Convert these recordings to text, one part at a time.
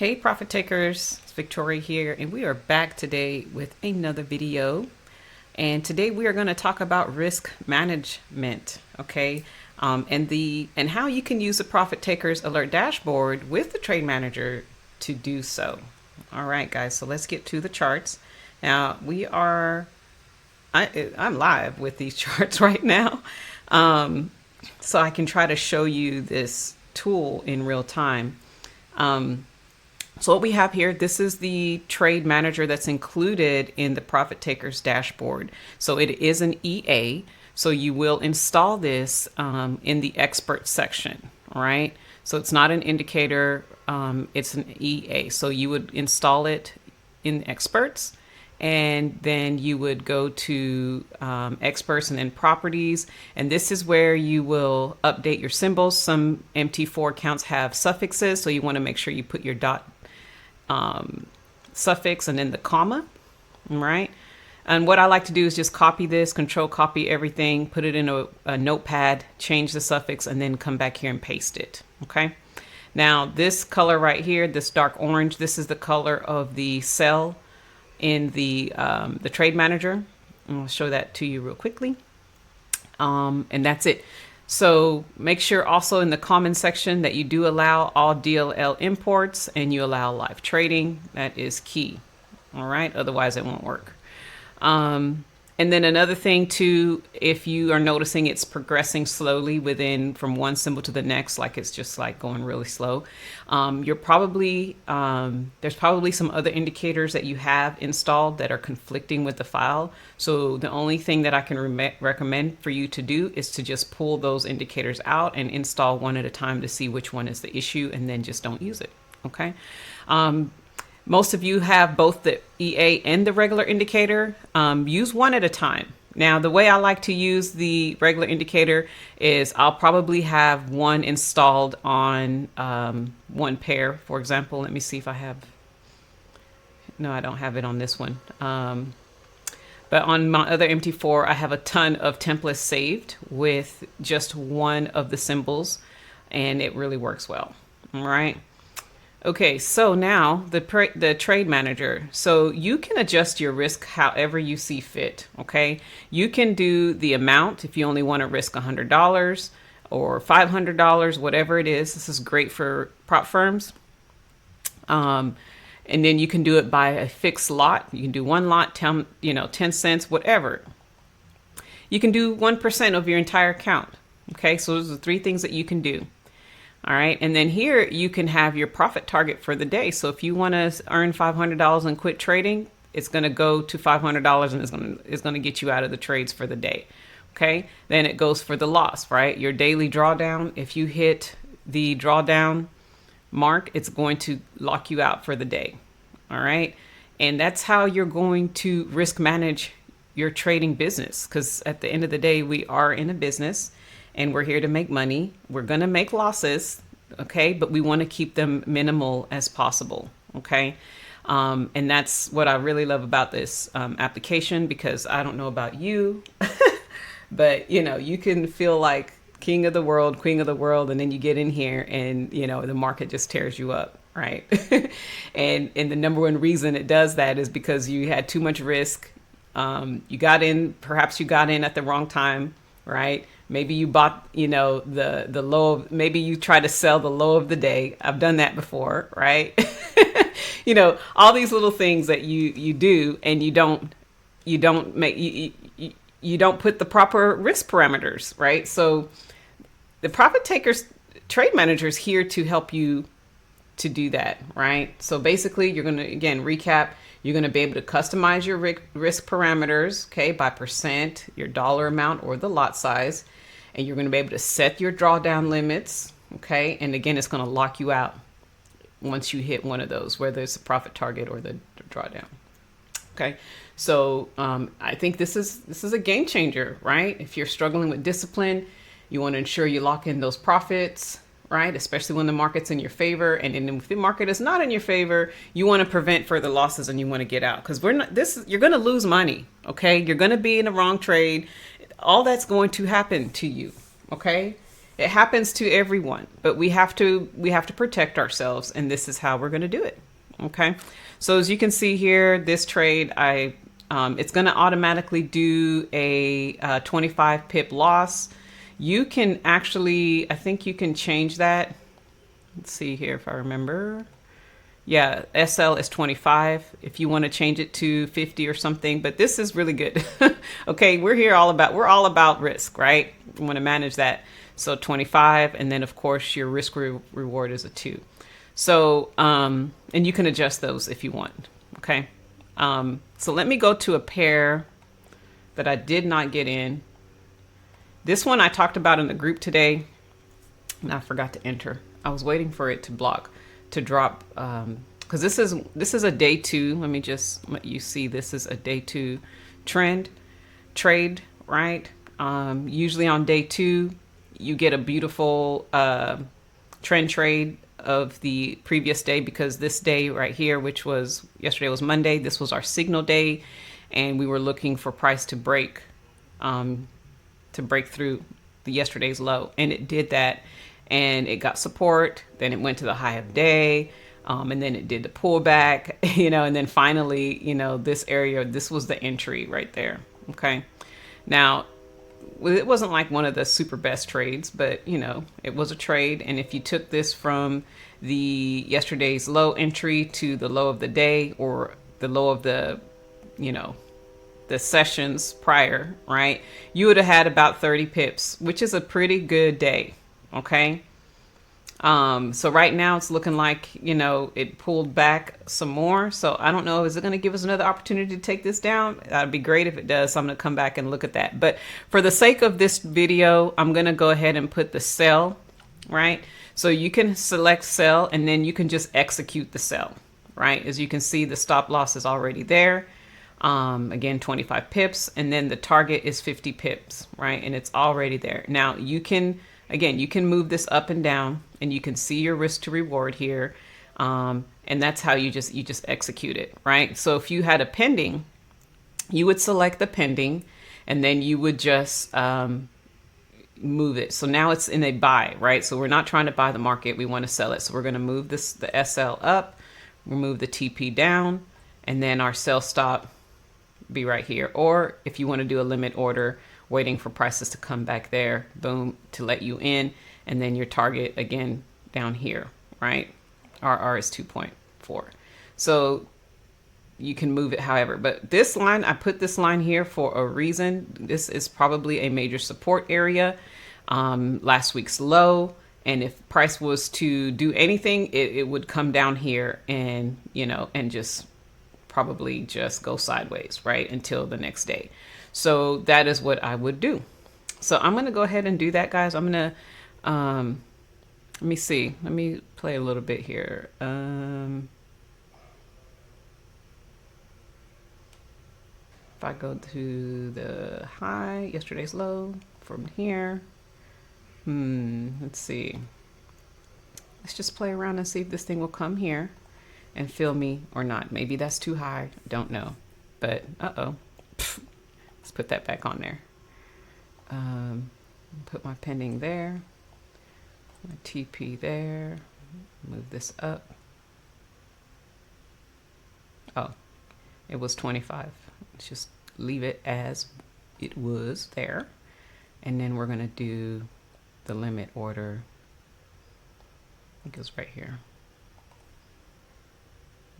Hey profit takers, it's Victoria here, and we are back today with another video. And today we are going to talk about risk management, okay? And how you can use the profit takers alert dashboard with the trade manager to do so. All right, guys, so let's get to the charts. Now I'm live with these charts right now, so I can try to show you this tool in real time. So what we have here, this is the trade manager that's included in the profit takers dashboard. So it is an EA. So you will install this in the expert section. All right. So it's not an indicator. It's an EA. So you would install it in experts, and then you would go to experts and then properties. And this is where you will update your symbols. Some MT4 accounts have suffixes. So you want to make sure you put your dot suffix and then the comma, right? And what I like to do is just copy this, control copy everything, put it in a notepad, change the suffix, and then come back here and paste it. Okay. Now this color right here, this dark orange, this is the color of the cell in the trade manager. And I'll show that to you real quickly. And that's it. So make sure also in the comment section that you do allow all DLL imports and you allow live trading. That is key. All right. Otherwise it won't work. And then another thing too, if you are noticing it's progressing slowly from one symbol to the next, like it's just like going really slow, you're probably, there's probably some other indicators that you have installed that are conflicting with the file. So the only thing that I can recommend for you to do is to just pull those indicators out and install one at a time to see which one is the issue, and then just don't use it. Okay. Most of you have both the EA and the regular indicator. Use one at a time. Now, the way I like to use the regular indicator is I'll probably have one installed on one pair. For example, let me see if I have. No, I don't have it on this one. But on my other MT4, I have a ton of templates saved with just one of the symbols, and it really works well. All right. Okay, so now the trade manager. So you can adjust your risk however you see fit. Okay, you can do the amount if you only want to risk $100 or $500, whatever it is. This is great for prop firms. And then you can do it by a fixed lot. You can do one lot, 10 cents, whatever. You can do 1% of your entire account. Okay, so those are the three things that you can do. All right. And then here you can have your profit target for the day. So if you want to earn $500 and quit trading, it's going to go to $500 and it's going to get you out of the trades for the day. Okay. Then it goes for the loss, right? Your daily drawdown. If you hit the drawdown mark, it's going to lock you out for the day. All right. And that's how you're going to risk manage your trading business. Because at the end of the day, we are in a business. And we're here to make money. We're going to make losses, okay? But we want to keep them minimal as possible, okay? And that's what I really love about this application, because I don't know about you, but, you can feel like king of the world, queen of the world, and then you get in here and, the market just tears you up, right? and the number one reason it does that is because you had too much risk. Perhaps you got in at the wrong time, right? Maybe you bought, the low, maybe you try to sell the low of the day. I've done that before, right? All these little things that you do, and you don't put the proper risk parameters, right? So the profit takers trade manager is here to help you to do that, right? So basically you're going to, again, recap, you're going to be able to customize your risk parameters, okay, by percent, your dollar amount, or the lot size. And you're going to be able to set your drawdown limits, okay? And again, it's going to lock you out once you hit one of those, whether it's the profit target or the drawdown, okay? So I think this is a game changer, right? If you're struggling with discipline, you want to ensure you lock in those profits, right? Especially when the market's in your favor. And then if the market is not in your favor, you want to prevent further losses and you want to get out, because you're going to lose money, okay? You're going to be in the wrong trade. All that's going to happen to you, okay? It happens to everyone, but we have to protect ourselves, and this is how we're going to do it. Okay. So as you can see here, this trade, it's going to automatically do a 25 pip loss. You can actually, I think you can change that. Let's see here if I remember. Yeah, SL is 25 if you want to change it to 50 or something, but this is really good. Okay, we're all about risk, right? We want to manage that. So 25, and then of course your risk reward is a 2. So, and you can adjust those if you want. Okay. So let me go to a pair that I did not get in. This one I talked about in the group today, and I forgot to enter. I was waiting for it to drop, because this is a day 2. Let me just let you see. This is a day 2 trade, right? Usually on day 2, you get a beautiful trend trade of the previous day, because this day right here, which was yesterday, was Monday. This was our signal day, and we were looking for price to break through the yesterday's low, and it did that, and it got support. Then it went to the high of day, and then it did the pullback, and then finally, this area, this was the entry right there. Okay, now it wasn't like one of the super best trades, but it was a trade. And if you took this from the yesterday's low entry to the low of the day, or the low of the the sessions prior, right, you would have had about 30 pips, which is a pretty good day. Okay, so right now it's looking like it pulled back some more. So I don't know, is it going to give us another opportunity to take this down? That'd be great if it does. So I'm going to come back and look at that, but for the sake of this video, I'm going to go ahead and put the sell, right? So you can select sell, and then you can just execute the sell, right? As you can see, the stop loss is already there. Again, 25 pips, and then the target is 50 pips, right? And it's already there. Now you can move this up and down, and you can see your risk to reward here. And that's how you just execute it, right? So if you had a pending, you would select the pending, and then you would just move it. So now it's in a buy, right? So we're not trying to buy the market. We want to sell it. So we're going to move the SL up, remove the TP down, and then our sell stop be right here. Or if you want to do a limit order, waiting for prices to come back there, boom, to let you in, and then your target again down here, right? RR is 2.4. So you can move it however, but this line, I put this line here for a reason. This is probably a major support area, last week's low, and if price was to do anything, it would come down here and and just probably just go sideways, right, until the next day. So that is what I would do. So I'm going to go ahead and do that, guys. I'm going to, let me see. Let me play a little bit here. If I go to the high, yesterday's low from here. Let's see. Let's just play around and see if this thing will come here and fill me or not. Maybe that's too high. Don't know. But, let's put that back on there. Put my pending there. My TP there. Move this up. Oh, it was 25. Let's just leave it as it was there. And then we're going to do the limit order. It goes right here.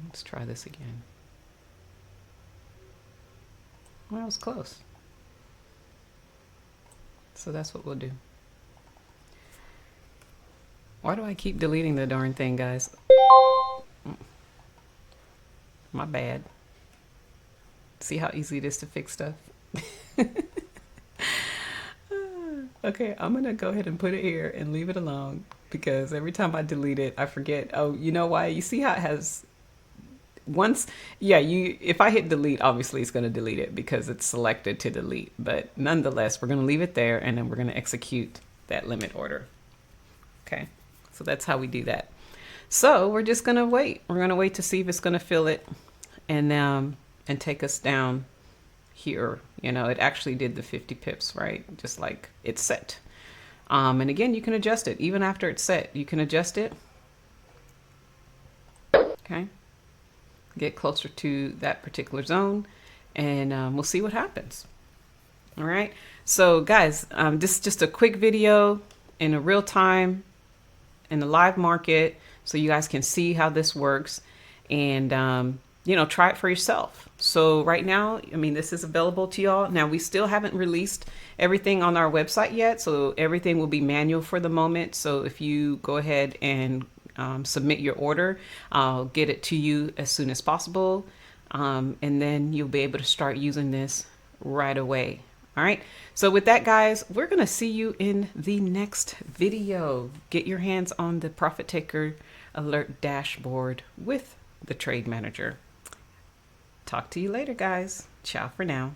Let's try this again. Well, that was close. So that's what we'll do. Why do I keep deleting the darn thing, guys? My bad. See how easy it is to fix stuff? Okay, I'm gonna go ahead and put it here and leave it alone, because every time I delete it, I forget. Oh, you know why? You see how it has once, yeah, if I hit delete, obviously it's going to delete it because it's selected to delete, but nonetheless, we're going to leave it there, and then we're going to execute that limit order. Okay, so that's how we do that. So we're just going to wait. We're going to wait to see if it's going to fill it and take us down here. You know, it actually did the 50 pips, right? Just like it's set. And again, you can adjust it even after it's set. You can adjust it. Okay. Get closer to that particular zone, and we'll see what happens. All right. So guys, this is just a quick video in a real time in the live market, so you guys can see how this works, and you know, try it for yourself. So right now, I mean, this is available to y'all. Now, we still haven't released everything on our website yet, so everything will be manual for the moment. So if you go ahead and submit your order, I'll get it to you as soon as possible, and then you'll be able to start using this right away. All right. So with that, guys, we're going to see you in the next video. Get your hands on the Profit Taker Alert dashboard with the Trade Manager. Talk to you later, guys. Ciao for now.